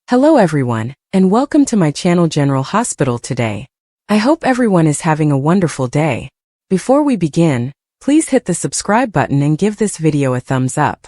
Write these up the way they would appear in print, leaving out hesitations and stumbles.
Hello everyone, and welcome to my channel General Hospital today. I hope everyone is having a wonderful day. Before we begin, please hit the subscribe button and give this video a thumbs up.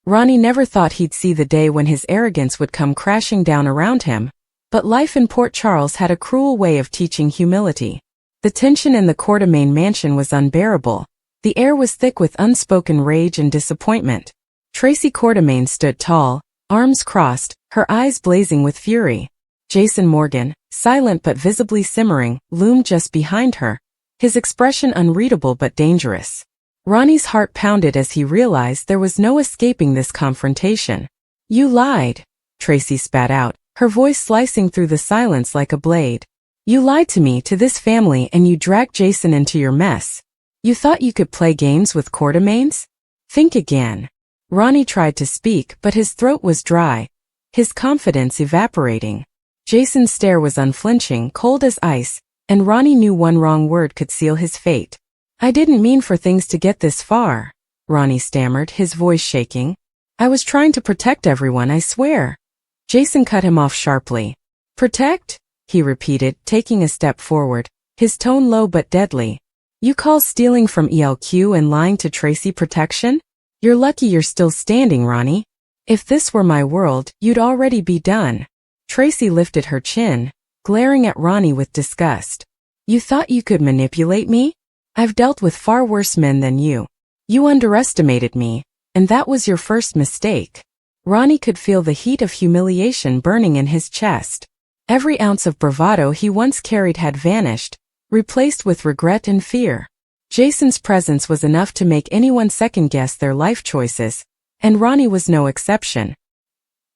Ronnie never thought he'd see the day when his arrogance would come crashing down around him, but life in Port Charles had a cruel way of teaching humility. The tension in the Quartermain mansion was unbearable. The air was thick with unspoken rage and disappointment. Tracy Quartermain stood tall, arms crossed, her eyes blazing with fury. Jason Morgan, silent but visibly simmering, loomed just behind her, his expression unreadable but dangerous. Ronnie's heart pounded as he realized there was no escaping this confrontation. "You lied," Tracy spat out, her voice slicing through the silence like a blade. "You lied to me, to this family, and you dragged Jason into your mess. You thought you could play games with Quartermains? Think again." Ronnie tried to speak, but his throat was dry, his confidence evaporating. Jason's stare was unflinching, cold as ice, and Ronnie knew one wrong word could seal his fate. "I didn't mean for things to get this far," Ronnie stammered, his voice shaking. "I was trying to protect everyone, I swear." Jason cut him off sharply. "Protect?" he repeated, taking a step forward, his tone low but deadly. "You call stealing from ELQ and lying to Tracy protection? You're lucky you're still standing, Ronnie. If this were my world, you'd already be done." Tracy lifted her chin, glaring at Ronnie with disgust. "You thought you could manipulate me? I've dealt with far worse men than you. You underestimated me, and that was your first mistake." Ronnie could feel the heat of humiliation burning in his chest. Every ounce of bravado he once carried had vanished, replaced with regret and fear. Jason's presence was enough to make anyone second-guess their life choices, and Ronnie was no exception.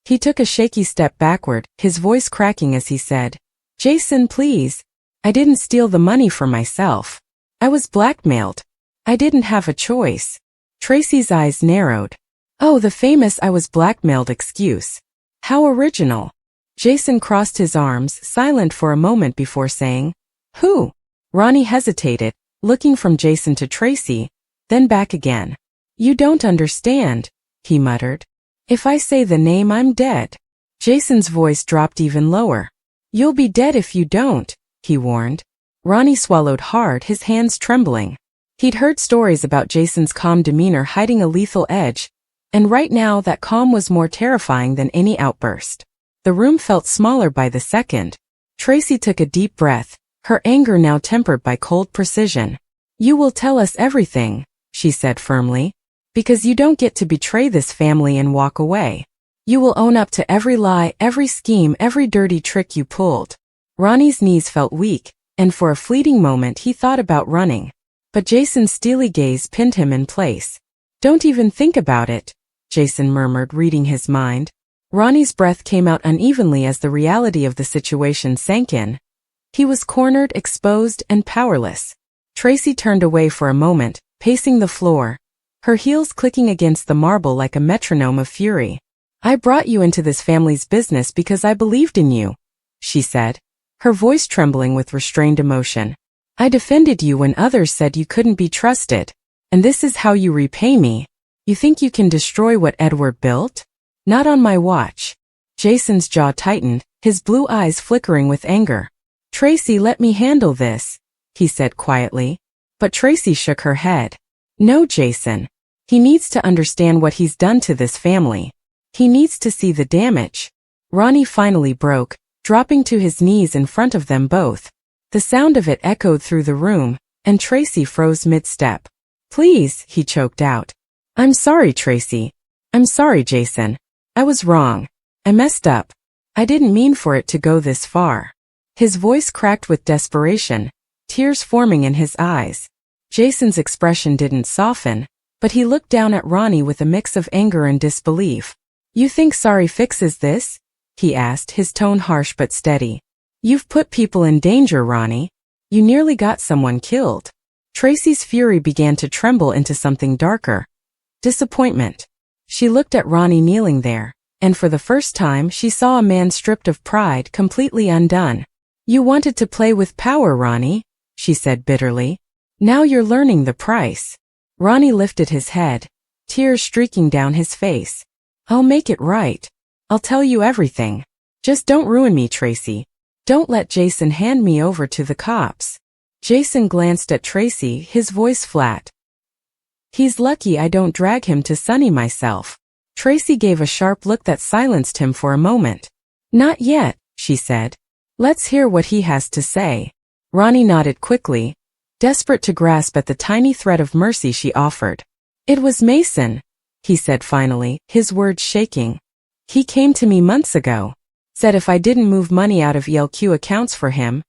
He took a shaky step backward, his voice cracking as he said, "Jason, please. I didn't steal the money for myself. I was blackmailed. I didn't have a choice." Tracy's eyes narrowed. "Oh, the famous 'I was blackmailed' excuse. How original." Jason crossed his arms, silent for a moment before saying, "Who?" Ronnie hesitated, looking from Jason to Tracy, then back again. "You don't understand," he muttered. "If I say the name, I'm dead." Jason's voice dropped even lower. "You'll be dead if you don't," he warned. Ronnie swallowed hard, his hands trembling. He'd heard stories about Jason's calm demeanor hiding a lethal edge, and right now that calm was more terrifying than any outburst. The room felt smaller by the second. Tracy took a deep breath, her anger now tempered by cold precision. "You will tell us everything," she said firmly. "Because you don't get to betray this family and walk away. You will own up to every lie, every scheme, every dirty trick you pulled." Ronnie's knees felt weak, and for a fleeting moment he thought about running. But Jason's steely gaze pinned him in place. "Don't even think about it," Jason murmured, reading his mind. Ronnie's breath came out unevenly as the reality of the situation sank in. He was cornered, exposed, and powerless. Tracy turned away for a moment, pacing the floor, her heels clicking against the marble like a metronome of fury. "I brought you into this family's business because I believed in you," she said, her voice trembling with restrained emotion. "I defended you when others said you couldn't be trusted. And this is how you repay me? You think you can destroy what Edward built? Not on my watch." Jason's jaw tightened, his blue eyes flickering with anger. "Tracy, let me handle this," he said quietly. But Tracy shook her head. "No, Jason. He needs to understand what he's done to this family. He needs to see the damage." Ronnie finally broke, dropping to his knees in front of them both. The sound of it echoed through the room, and Tracy froze mid-step. "Please," he choked out. "I'm sorry, Tracy. I'm sorry, Jason. I was wrong. I messed up. I didn't mean for it to go this far." His voice cracked with desperation, tears forming in his eyes. Jason's expression didn't soften, but he looked down at Ronnie with a mix of anger and disbelief. "You think sorry fixes this?" he asked, his tone harsh but steady. "You've put people in danger, Ronnie. You nearly got someone killed." Tracy's fury began to tremble into something darker. Disappointment. She looked at Ronnie kneeling there, and for the first time she saw a man stripped of pride, completely undone. "You wanted to play with power, Ronnie," she said bitterly. "Now you're learning the price." Ronnie lifted his head, tears streaking down his face. "I'll make it right. I'll tell you everything." Just don't ruin me, Tracy. Don't let Jason hand me over to the cops. Jason glanced at Tracy, his voice flat. He's lucky I don't drag him to Sunny myself. Tracy gave a sharp look that silenced him for a moment. Not yet, she said. Let's hear what he has to say. Ronnie nodded quickly, desperate to grasp at the tiny thread of mercy she offered. It was Mason, he said finally, his words shaking. He came to me months ago. Said if I didn't move money out of ELQ accounts for him,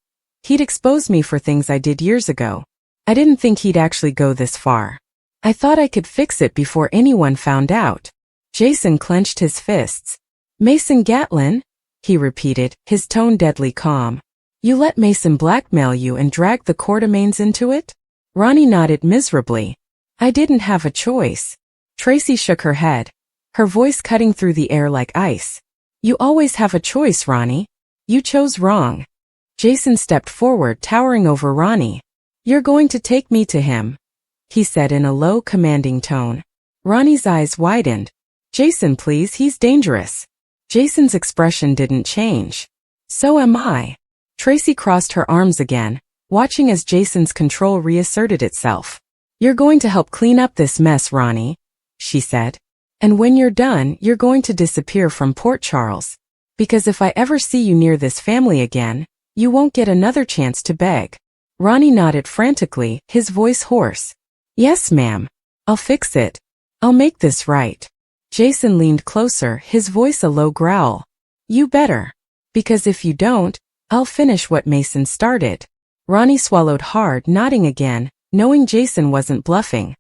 he'd expose me for things I did years ago. I didn't think he'd actually go this far. I thought I could fix it before anyone found out. Jason clenched his fists. Mason Gatlin? He repeated, his tone deadly calm. You let Mason blackmail you and drag the Quartermains into it? Ronnie nodded miserably. I didn't have a choice. Tracy shook her head, her voice cutting through the air like ice. You always have a choice, Ronnie. You chose wrong. Jason stepped forward, towering over Ronnie. You're going to take me to him, he said in a low, commanding tone. Ronnie's eyes widened. Jason, please, he's dangerous. Jason's expression didn't change. So am I. Tracy crossed her arms again, watching as Jason's control reasserted itself. You're going to help clean up this mess, Ronnie, she said. And when you're done, you're going to disappear from Port Charles. Because if I ever see you near this family again, you won't get another chance to beg. Ronnie nodded frantically, his voice hoarse. Yes, ma'am. I'll fix it. I'll make this right. Jason leaned closer, his voice a low growl. You better. Because if you don't, I'll finish what Mason started. Ronnie swallowed hard, nodding again, knowing Jason wasn't bluffing.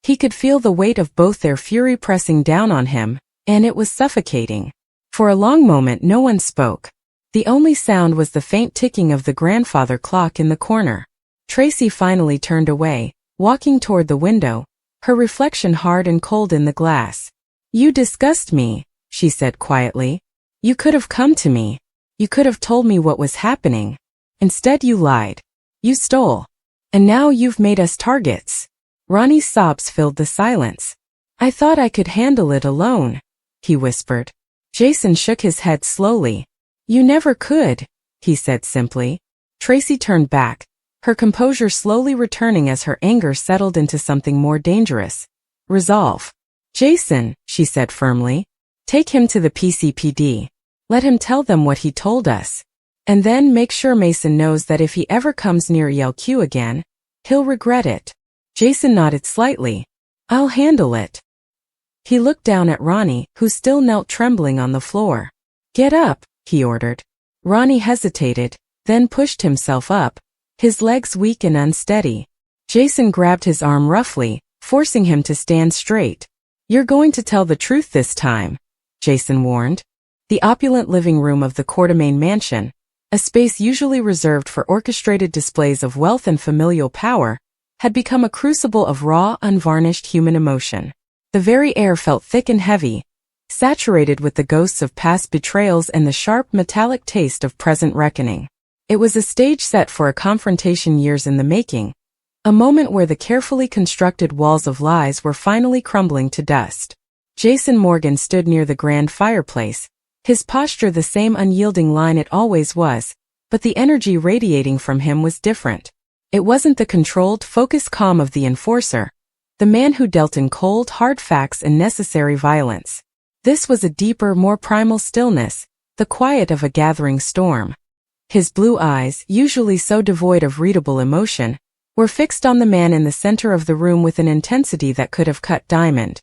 He could feel the weight of both their fury pressing down on him, and it was suffocating. For a long moment no one spoke. The only sound was the faint ticking of the grandfather clock in the corner. Tracy finally turned away, walking toward the window, her reflection hard and cold in the glass. You disgust me, she said quietly. You could have come to me. You could have told me what was happening. Instead you lied. You stole. And now you've made us targets. Ronnie's sobs filled the silence. I thought I could handle it alone, he whispered. Jason shook his head slowly. You never could, he said simply. Tracy turned back, her composure slowly returning as her anger settled into something more dangerous. Resolve. Jason, she said firmly. Take him to the PCPD. Let him tell them what he told us. And then make sure Mason knows that if he ever comes near ELQ again, he'll regret it. Jason nodded slightly. I'll handle it. He looked down at Ronnie, who still knelt trembling on the floor. Get up, he ordered. Ronnie hesitated, then pushed himself up, his legs weak and unsteady. Jason grabbed his arm roughly, forcing him to stand straight. You're going to tell the truth this time, Jason warned. The opulent living room of the Quartermain mansion, a space usually reserved for orchestrated displays of wealth and familial power, had become a crucible of raw, unvarnished human emotion. The very air felt thick and heavy, saturated with the ghosts of past betrayals and the sharp, metallic taste of present reckoning. It was a stage set for a confrontation years in the making, a moment where the carefully constructed walls of lies were finally crumbling to dust. Jason Morgan stood near the grand fireplace, his posture the same unyielding line it always was, but the energy radiating from him was different. It wasn't the controlled, focused calm of the enforcer, the man who dealt in cold, hard facts and necessary violence. This was a deeper, more primal stillness, the quiet of a gathering storm. His blue eyes, usually so devoid of readable emotion, were fixed on the man in the center of the room with an intensity that could have cut diamond.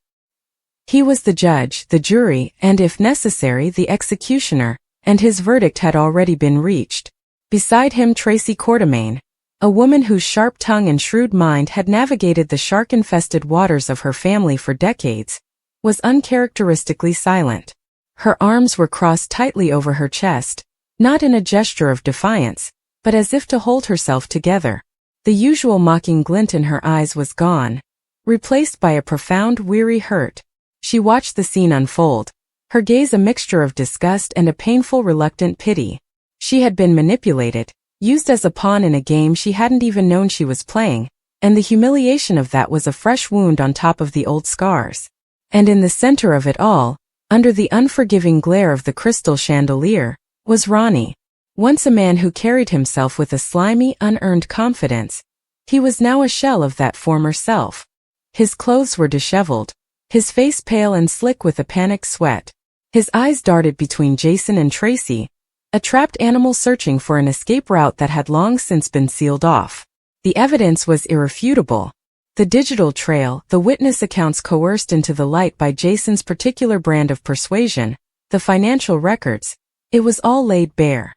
He was the judge, the jury, and if necessary, the executioner, and his verdict had already been reached. Beside him Tracy Quartermain, a woman whose sharp tongue and shrewd mind had navigated the shark-infested waters of her family for decades, was uncharacteristically silent. Her arms were crossed tightly over her chest, not in a gesture of defiance, but as if to hold herself together. The usual mocking glint in her eyes was gone, replaced by a profound, weary hurt. She watched the scene unfold, her gaze a mixture of disgust and a painful, reluctant pity. She had been manipulated, used as a pawn in a game she hadn't even known she was playing, and the humiliation of that was a fresh wound on top of the old scars. And in the center of it all, Under the unforgiving glare of the crystal chandelier, was Ronnie. Once a man who carried himself with a slimy, unearned confidence, he was now a shell of that former self. His clothes were disheveled, his face pale and slick with a panicked sweat. His eyes darted between Jason and Tracy, a trapped animal searching for an escape route that had long since been sealed off. The evidence was irrefutable. The digital trail, the witness accounts coerced into the light by Jason's particular brand of persuasion, the financial records, it was all laid bare.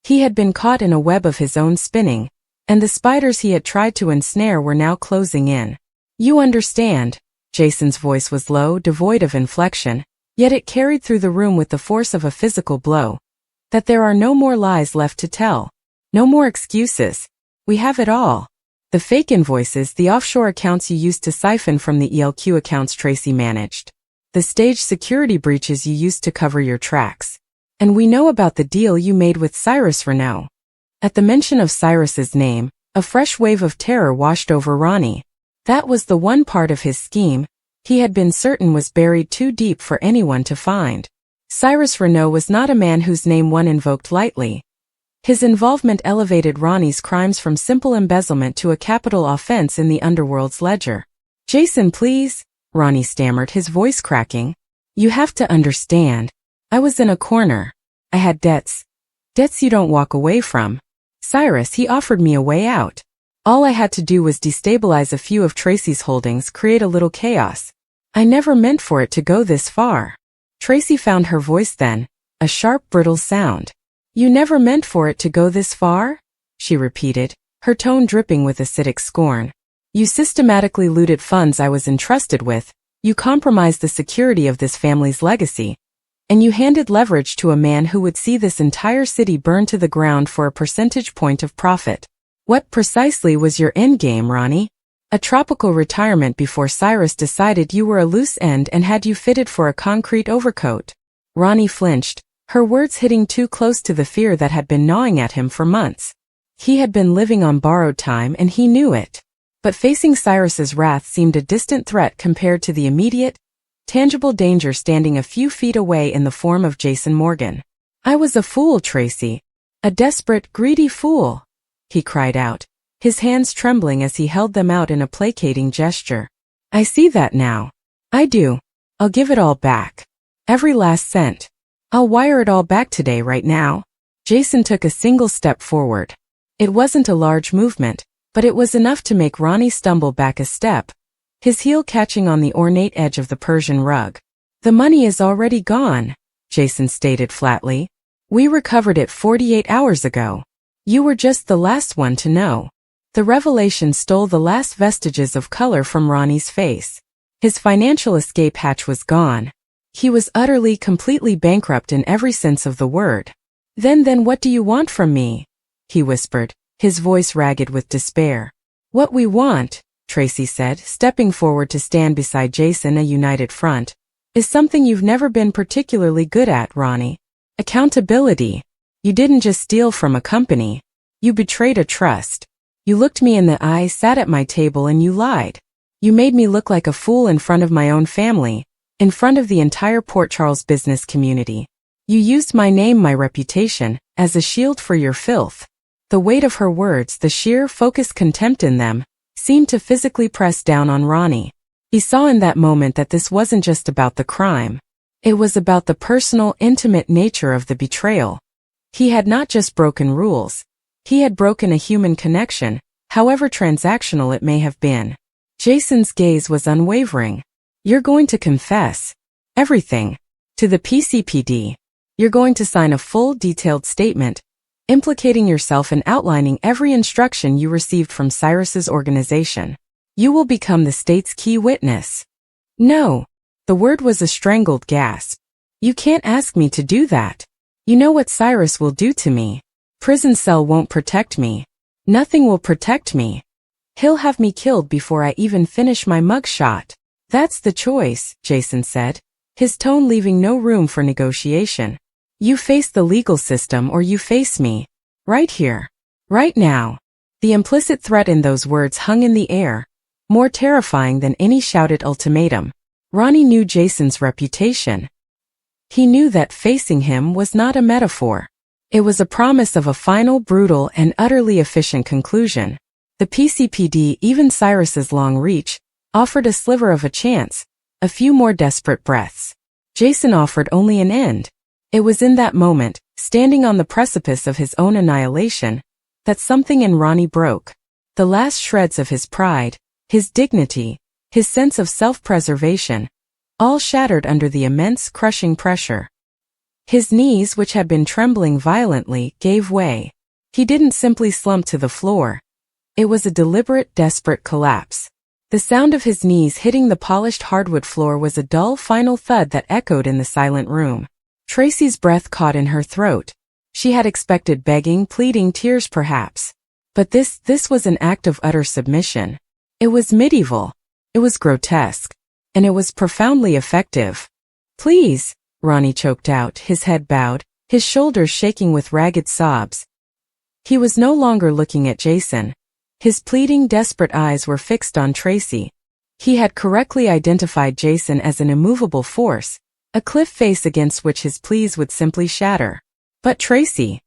He had been caught in a web of his own spinning, and the spiders he had tried to ensnare were now closing in. You understand, Jason's voice was low, devoid of inflection, yet it carried through the room with the force of a physical blow, that there are no more lies left to tell. No more excuses. We have it all. The fake invoices, the offshore accounts you used to siphon from the ELQ accounts Tracy managed. The staged security breaches you used to cover your tracks. And we know about the deal you made with Cyrus Renaud. At the mention of Cyrus's name, a fresh wave of terror washed over Ronnie. That was the one part of his scheme he had been certain was buried too deep for anyone to find. Cyrus Renaud was not a man whose name one invoked lightly. His involvement elevated Ronnie's crimes from simple embezzlement to a capital offense in the underworld's ledger. Jason, please, Ronnie stammered, his voice cracking. You have to understand. I was in a corner. I had debts. Debts you don't walk away from. Cyrus, he offered me a way out. All I had to do was destabilize a few of Tracy's holdings, create a little chaos. I never meant for it to go this far. Tracy found her voice then, a sharp, brittle sound. You never meant for it to go this far? She repeated, her tone dripping with acidic scorn. You systematically looted funds I was entrusted with, you compromised the security of this family's legacy, and you handed leverage to a man who would see this entire city burn to the ground for a percentage point of profit. What precisely was your endgame, Ronnie? A tropical retirement before Cyrus decided you were a loose end and had you fitted for a concrete overcoat. Ronnie flinched, her words hitting too close to the fear that had been gnawing at him for months. He had been living on borrowed time and he knew it. But facing Cyrus's wrath seemed a distant threat compared to the immediate, tangible danger standing a few feet away in the form of Jason Morgan. I was a fool, Tracy. A desperate, greedy fool, he cried out, his hands trembling as he held them out in a placating gesture. I see that now. I do. I'll give it all back. Every last cent. I'll wire it all back today, right now. Jason took a single step forward. It wasn't a large movement, but it was enough to make Ronnie stumble back a step, his heel catching on the ornate edge of the Persian rug. The money is already gone, Jason stated flatly. We recovered it 48 hours ago. You were just the last one to know. The revelation stole the last vestiges of color from Ronnie's face. His financial escape hatch was gone. He was utterly, completely bankrupt in every sense of the word. Then what do you want from me? He whispered, his voice ragged with despair. What we want, Tracy said, stepping forward to stand beside Jason, a united front, is something you've never been particularly good at, Ronnie. Accountability. You didn't just steal from a company. You betrayed a trust. You looked me in the eye, sat at my table, and you lied. You made me look like a fool in front of my own family, in front of the entire Port Charles business community. You used my name, my reputation, as a shield for your filth. The weight of her words, the sheer, focused contempt in them, seemed to physically press down on Ronnie. He saw in that moment that this wasn't just about the crime. It was about the personal, intimate nature of the betrayal. He had not just broken rules. He had broken a human connection, however transactional it may have been. Jason's gaze was unwavering. You're going to confess everything to the PCPD. You're going to sign a full, detailed statement, implicating yourself and outlining every instruction you received from Cyrus's organization. You will become the state's key witness. No. The word was a strangled gasp. You can't ask me to do that. You know what Cyrus will do to me. Prison cell won't protect me. Nothing will protect me. He'll have me killed before I even finish my mugshot. That's the choice, Jason said, his tone leaving no room for negotiation. You face the legal system or you face me. Right here. Right now. The implicit threat in those words hung in the air, more terrifying than any shouted ultimatum. Ronnie knew Jason's reputation. He knew that facing him was not a metaphor. It was a promise of a final, brutal, and utterly efficient conclusion. The PCPD, even Cyrus's long reach, offered a sliver of a chance, a few more desperate breaths. Jason offered only an end. It was in that moment, standing on the precipice of his own annihilation, that something in Ronnie broke. The last shreds of his pride, his dignity, his sense of self-preservation, all shattered under the immense, crushing pressure. His knees, which had been trembling violently, gave way. He didn't simply slump to the floor. It was a deliberate, desperate collapse. The sound of his knees hitting the polished hardwood floor was a dull, final thud that echoed in the silent room. Tracy's breath caught in her throat. She had expected begging, pleading, tears perhaps. But this was an act of utter submission. It was medieval. It was grotesque. And it was profoundly effective. "Please," Ronnie choked out, his head bowed, his shoulders shaking with ragged sobs. He was no longer looking at Jason. His pleading, desperate eyes were fixed on Tracy. He had correctly identified Jason as an immovable force, a cliff face against which his pleas would simply shatter. But Tracy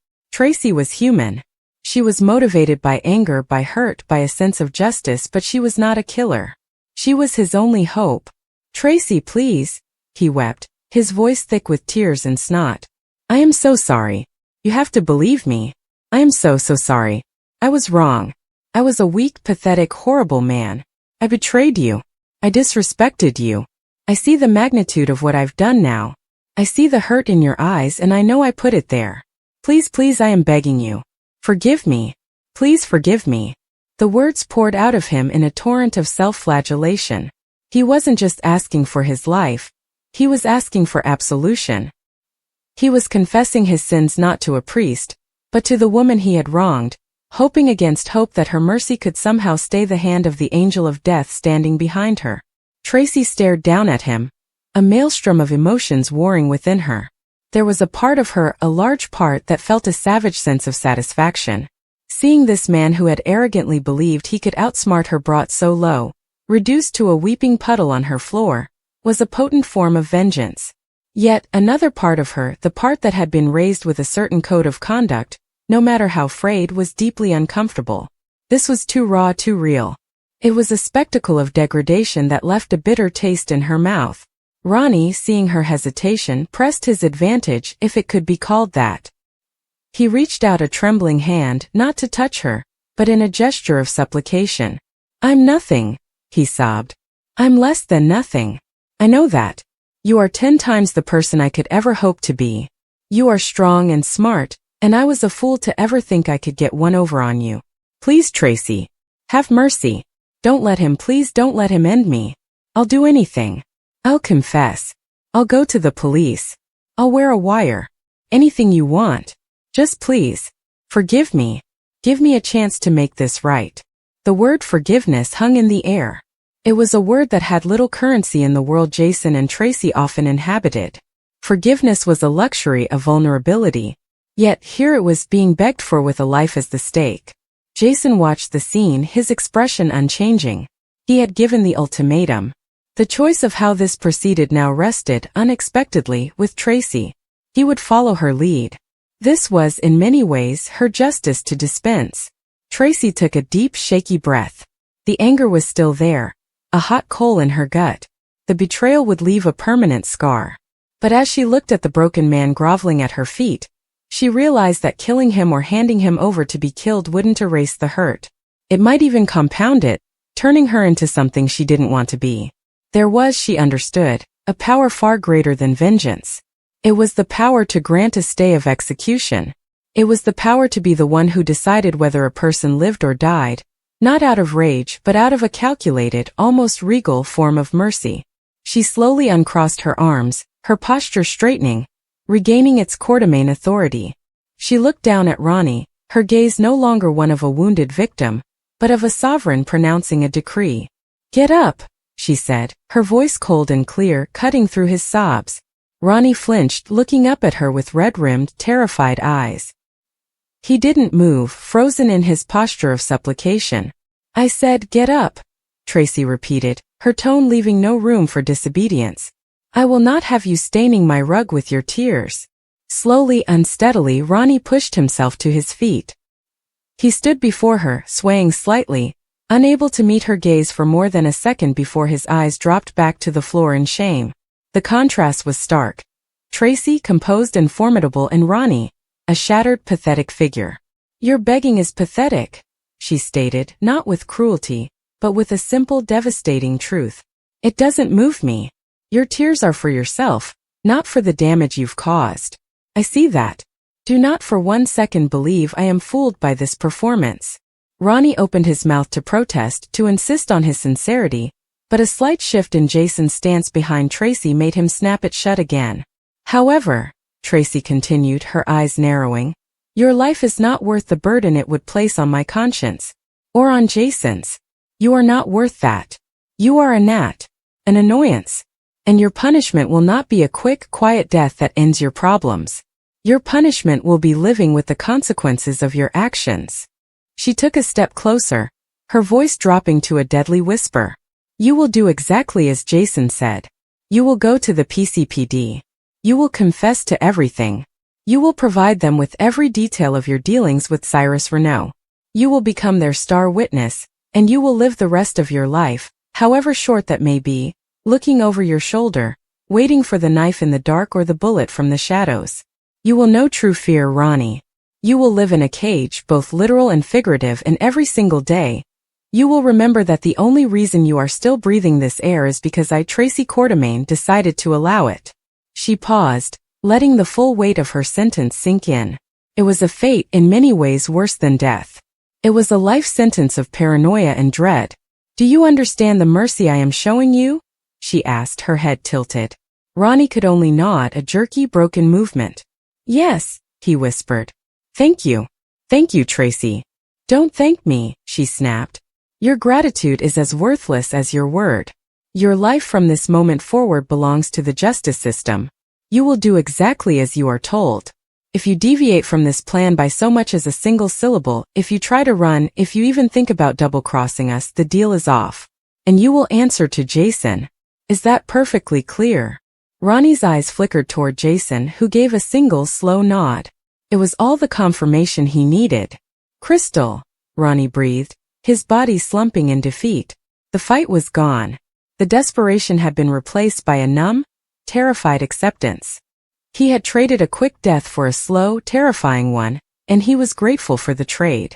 was human. She was motivated by anger, by hurt, by a sense of justice, but she was not a killer. She was his only hope. "Tracy, please," he wept, his voice thick with tears and snot. "I am so sorry. You have to believe me. I am so sorry. I was wrong. I was a weak, pathetic, horrible man. I betrayed you. I disrespected you. I see the magnitude of what I've done now. I see the hurt in your eyes and I know I put it there. Please, I am begging you. Forgive me. Please forgive me." The words poured out of him in a torrent of self-flagellation. He wasn't just asking for his life. He was asking for absolution. He was confessing his sins not to a priest, but to the woman he had wronged, hoping against hope that her mercy could somehow stay the hand of the angel of death standing behind her. Tracy stared down at him, a maelstrom of emotions warring within her. There was a part of her, a large part, that felt a savage sense of satisfaction. Seeing this man who had arrogantly believed he could outsmart her brought so low, reduced to a weeping puddle on her floor, was a potent form of vengeance. Yet another part of her, the part that had been raised with a certain code of conduct, no matter how frayed, was deeply uncomfortable. This was too raw, too real. It was a spectacle of degradation that left a bitter taste in her mouth. Ronnie, seeing her hesitation, pressed his advantage, if it could be called that. He reached out a trembling hand, not to touch her, but in a gesture of supplication. "I'm nothing," he sobbed. "I'm less than nothing. I know that. You are 10 times the person I could ever hope to be. You are strong and smart, and I was a fool to ever think I could get one over on you. Please, Tracy. Have mercy. Please don't let him end me. I'll do anything. I'll confess. I'll go to the police. I'll wear a wire. Anything you want. Just please. Forgive me. Give me a chance to make this right." The word forgiveness hung in the air. It was a word that had little currency in the world Jason and Tracy often inhabited. Forgiveness was a luxury, a vulnerability. Yet here it was being begged for with a life as the stake. Jason watched the scene, his expression unchanging. He had given the ultimatum. The choice of how this proceeded now rested, unexpectedly, with Tracy. He would follow her lead. This was, in many ways, her justice to dispense. Tracy took a deep, shaky breath. The anger was still there, a hot coal in her gut. The betrayal would leave a permanent scar. But as she looked at the broken man groveling at her feet, she realized that killing him or handing him over to be killed wouldn't erase the hurt. It might even compound it, turning her into something she didn't want to be. There was, she understood, a power far greater than vengeance. It was the power to grant a stay of execution. It was the power to be the one who decided whether a person lived or died, not out of rage but out of a calculated, almost regal form of mercy. She slowly uncrossed her arms, her posture straightening, regaining its courtemane authority. She looked down at Ronnie, her gaze no longer one of a wounded victim, but of a sovereign pronouncing a decree. "Get up," she said, her voice cold and clear, cutting through his sobs. Ronnie flinched, looking up at her with red-rimmed, terrified eyes. He didn't move, frozen in his posture of supplication. "I said, get up," Tracy repeated, her tone leaving no room for disobedience. I will not have you staining my rug with your tears. Slowly, unsteadily, Ronnie pushed himself to his feet. He stood before her, swaying slightly, unable to meet her gaze for more than a second before his eyes dropped back to the floor in shame. The contrast was stark. Tracy, composed and formidable, and Ronnie, a shattered, pathetic figure. Your begging is pathetic, she stated, not with cruelty, but with a simple, devastating truth. It doesn't move me. Your tears are for yourself, not for the damage you've caused. I see that. Do not for 1 second believe I am fooled by this performance. Ronnie opened his mouth to protest, to insist on his sincerity, but a slight shift in Jason's stance behind Tracy made him snap it shut again. However, Tracy continued, her eyes narrowing, your life is not worth the burden it would place on my conscience. Or on Jason's. You are not worth that. You are a gnat. An annoyance. And your punishment will not be a quick, quiet death that ends your problems. Your punishment will be living with the consequences of your actions. She took a step closer, her voice dropping to a deadly whisper. You will do exactly as Jason said. You will go to the PCPD. You will confess to everything. You will provide them with every detail of your dealings with Cyrus Renaud. You will become their star witness, and you will live the rest of your life, however short that may be, looking over your shoulder, waiting for the knife in the dark or the bullet from the shadows. You will know true fear, Ronnie. You will live in a cage, both literal and figurative, and every single day. You will remember that the only reason you are still breathing this air is because I, Tracy Quartermain, decided to allow it. She paused, letting the full weight of her sentence sink in. It was a fate in many ways worse than death. It was a life sentence of paranoia and dread. Do you understand the mercy I am showing you? She asked, her head tilted. Ronnie could only nod, a jerky, broken movement. Yes, he whispered. Thank you. Thank you, Tracy. Don't thank me, she snapped. Your gratitude is as worthless as your word. Your life from this moment forward belongs to the justice system. You will do exactly as you are told. If you deviate from this plan by so much as a single syllable, if you try to run, if you even think about double-crossing us, the deal is off. And you will answer to Jason. Is that perfectly clear? Ronnie's eyes flickered toward Jason, who gave a single slow nod. It was all the confirmation he needed. Crystal, Ronnie breathed, his body slumping in defeat. The fight was gone. The desperation had been replaced by a numb, terrified acceptance. He had traded a quick death for a slow, terrifying one, and he was grateful for the trade.